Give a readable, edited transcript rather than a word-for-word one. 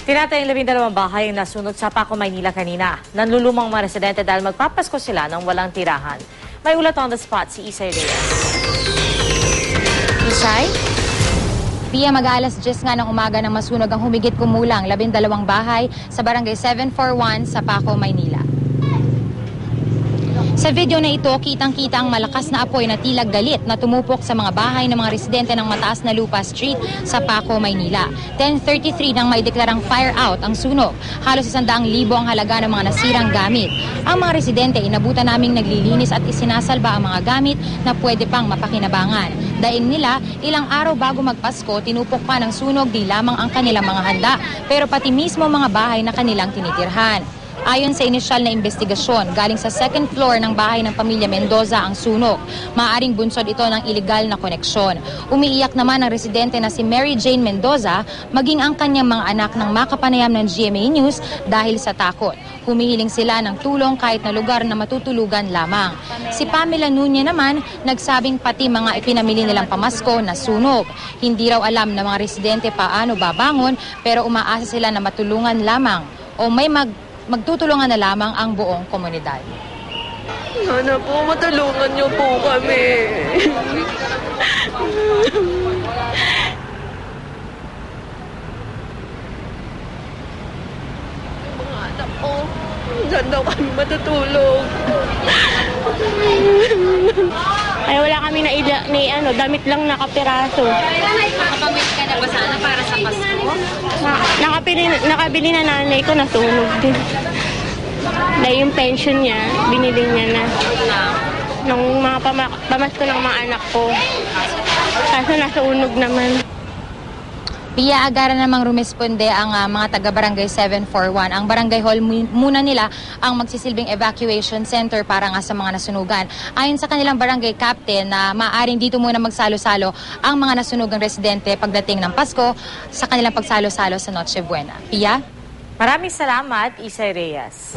Tinatayang 12 bahay ang nasunod sa Paco, Maynila kanina. Nanlulumang mga residente dahil magpapasko sila ng walang tirahan. May ulat on the spot si Isay Reyes. Isay? Pia, mag-alas 10 nga ng umaga nang masunog ang humigit kumulang 12 bahay sa barangay 741 sa Paco, Maynila. Sa video na ito, kitang-kita ang malakas na apoy na tila galit na tumupok sa mga bahay ng mga residente ng Mataas na Lupa Street sa Paco, Maynila. 10:33 nang maideklarang fire out ang sunog. Halos 100,000 ang halaga ng mga nasirang gamit. Ang mga residente inabutan naming naglilinis at isinasalba ang mga gamit na pwede pang mapakinabangan. Daing nila, ilang araw bago magpasko, tinupok pa ng sunog di lamang ang kanilang mga handa, pero pati mismo mga bahay na kanilang tinitirhan. Ayon sa inisyal na investigasyon, galing sa second floor ng bahay ng pamilya Mendoza ang sunog. Maaaring bunsod ito ng iligal na koneksyon. Umiiyak naman ang residente na si Mary Jane Mendoza, maging ang kanyang mga anak ng makapanayam ng GMA News dahil sa takot. Humihiling sila ng tulong kahit na lugar na matutulugan lamang. Si Pamela Nunya naman, nagsabing pati mga ipinamili nilang pamasko na sunog. Hindi raw alam ng mga residente paano babangon, pero umaasa sila na matulungan lamang o may magtutulungan na lamang ang buong komunidad. Sana po, matulungan niyo po kami. Mga anak ko, saan daw kami matutulog? Ay, wala kami damit lang nakapiraso. Nakapamit ka na ba sana para sa Pasko? Nakabili na nanay ko, nasunog din. Dahil yung pension niya, binili niya na. Nung mga pamasko ng mga anak ko. Kaso nasunog naman. Pia, agara namang rumesponde ang mga taga-barangay 741. Ang barangay hall muna nila ang magsisilbing evacuation center para nga sa mga nasunugan. Ayon sa kanilang barangay captain na maaaring dito muna magsalo-salo ang mga nasunugang residente pagdating ng Pasko sa kanilang pagsalo-salo sa Noche Buena. Pia? Maraming salamat, Isay Reyes.